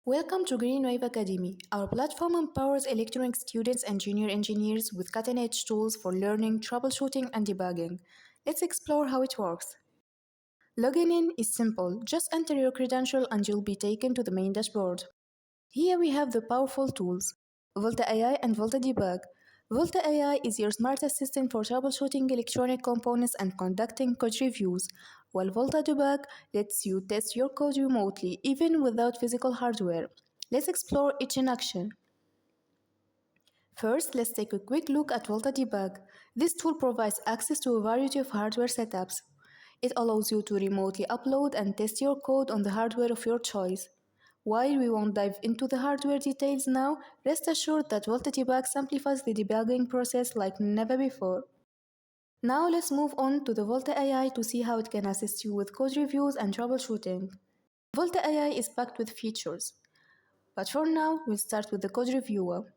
Welcome to GreenWave Academy. Our platform empowers electronic students and junior engineers with cutting-edge tools for learning, troubleshooting, and debugging. Let's explore how it works. Logging in is simple. Just enter your credential and you'll be taken to the main dashboard. Here we have the powerful tools, Volta AI and Volta Debug. Volta AI is your smart assistant for troubleshooting electronic components and conducting code reviews, while Volta Debug lets you test your code remotely, even without physical hardware. Let's explore each in action. First, let's take a quick look at Volta Debug. This tool provides access to a variety of hardware setups. It allows you to remotely upload and test your code on the hardware of your choice. While we won't dive into the hardware details now, rest assured that Volta Debug simplifies the debugging process like never before. Now let's move on to the Volta AI to see how it can assist you with code reviews and troubleshooting. Volta AI is packed with features, but for now we'll start with the code reviewer.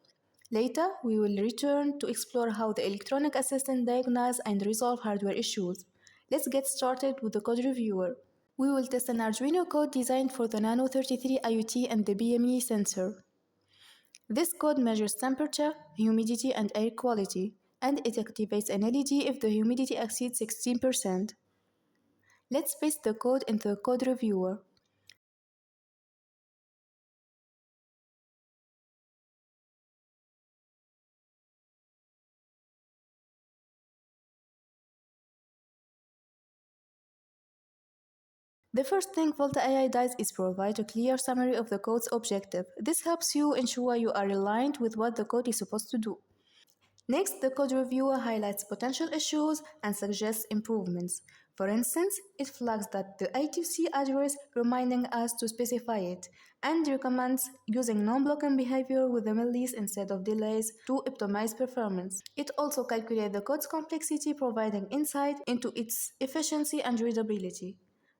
Later, we will return to explore how the electronic assistant diagnoses and resolve hardware issues. Let's get started with the code reviewer. We will test an Arduino code designed for the Nano 33 IoT and the BME sensor. This code measures temperature, humidity, and air quality, and it activates an LED if the humidity exceeds 16%. Let's paste the code into the code reviewer. The first thing Volta AI does is provide a clear summary of the code's objective. This helps you ensure you are aligned with what the code is supposed to do. Next, the code reviewer highlights potential issues and suggests improvements. For instance, it flags that the I2C address, reminding us to specify it, and recommends using non-blocking behavior with the millis instead of delays to optimize performance. It also calculates the code's complexity, providing insight into its efficiency and readability.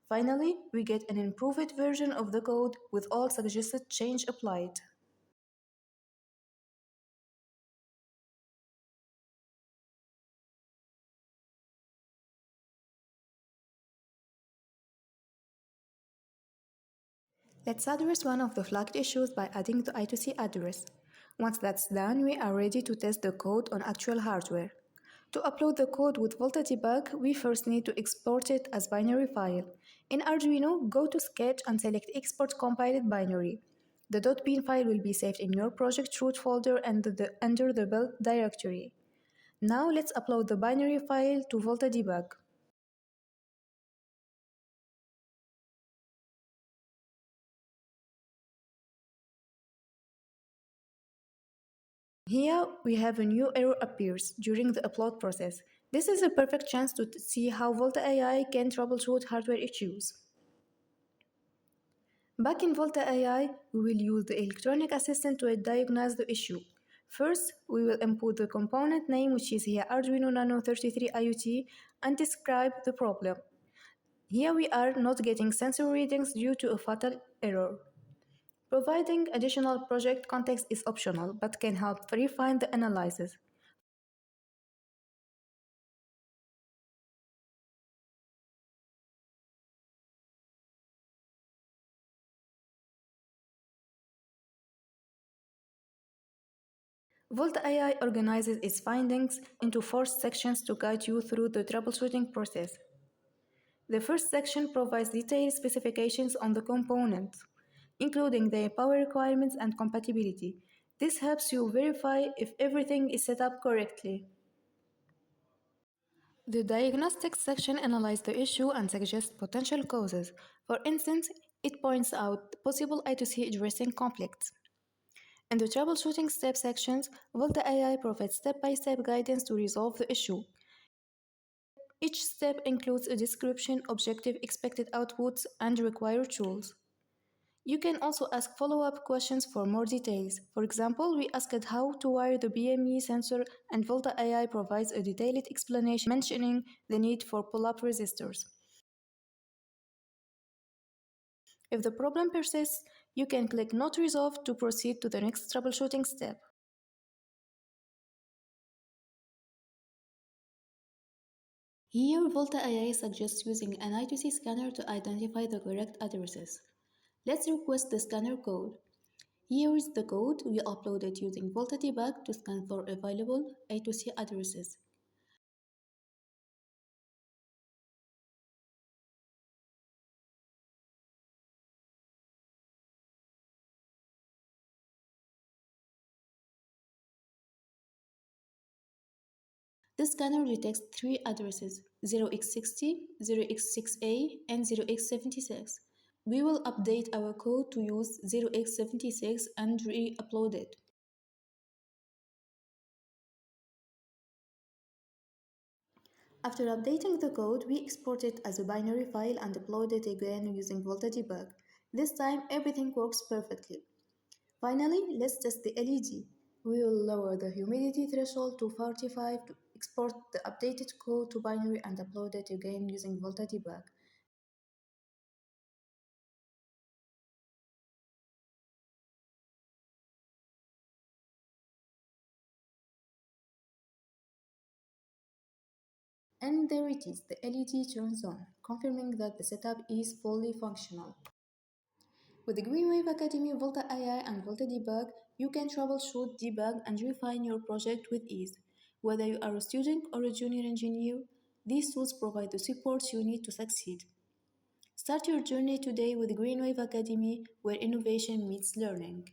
Finally, we get an improved version of the code with all suggested change applied. Let's address one of the flagged issues by adding the I2C address. Once that's done, we are ready to test the code on actual hardware. To upload the code with Volta Debug, we first need to export it as binary file. In Arduino, go to Sketch and select Export Compiled Binary. The .bin file will be saved in your project root folder under the build directory. Now let's upload the binary file to Volta Debug. Here we have a new error appears during the upload process. This is a perfect chance to see how Volta AI can troubleshoot hardware issues. Back in Volta AI, we will use the electronic assistant to diagnose the issue. First, we will input the component name, which is here Arduino Nano 33 IoT, and describe the problem. Here we are not getting sensor readings due to a fatal error. Providing additional project context is optional, but can help refine the analysis. Volta AI organizes its findings into 4 sections to guide you through the troubleshooting process. The first section provides detailed specifications on the components, including their power requirements and compatibility. This helps you verify if everything is set up correctly. The diagnostics section analyzes the issue and suggests potential causes. For instance, it points out possible I2C addressing conflicts. In the troubleshooting step sections, Volta AI provides step-by-step guidance to resolve the issue. Each step includes a description, objective, expected outputs, and required tools. You can also ask follow-up questions for more details. For example, we asked how to wire the BME sensor, and Volta AI provides a detailed explanation mentioning the need for pull-up resistors. If the problem persists, you can click Not Resolved to proceed to the next troubleshooting step. Here, Volta AI suggests using an I2C scanner to identify the correct addresses. Let's request the scanner code. Here is the code we uploaded using Volta Debug to scan for available A2C addresses. The scanner detects three addresses 0x60, 0x6A, and 0x76. We will update our code to use 0x76 and re-upload it. After updating the code, we export it as a binary file and upload it again using Volta Debug. This time, everything works perfectly. Finally, let's test the LED. We will lower the humidity threshold to 45 to export the updated code to binary and upload it again using Volta Debug. And there it is, the LED turns on, confirming that the setup is fully functional. With the GreenWave Academy, Volta AI, and Volta Debug, you can troubleshoot, debug, and refine your project with ease. Whether you are a student or a junior engineer, these tools provide the support you need to succeed. Start your journey today with GreenWave Academy, where innovation meets learning.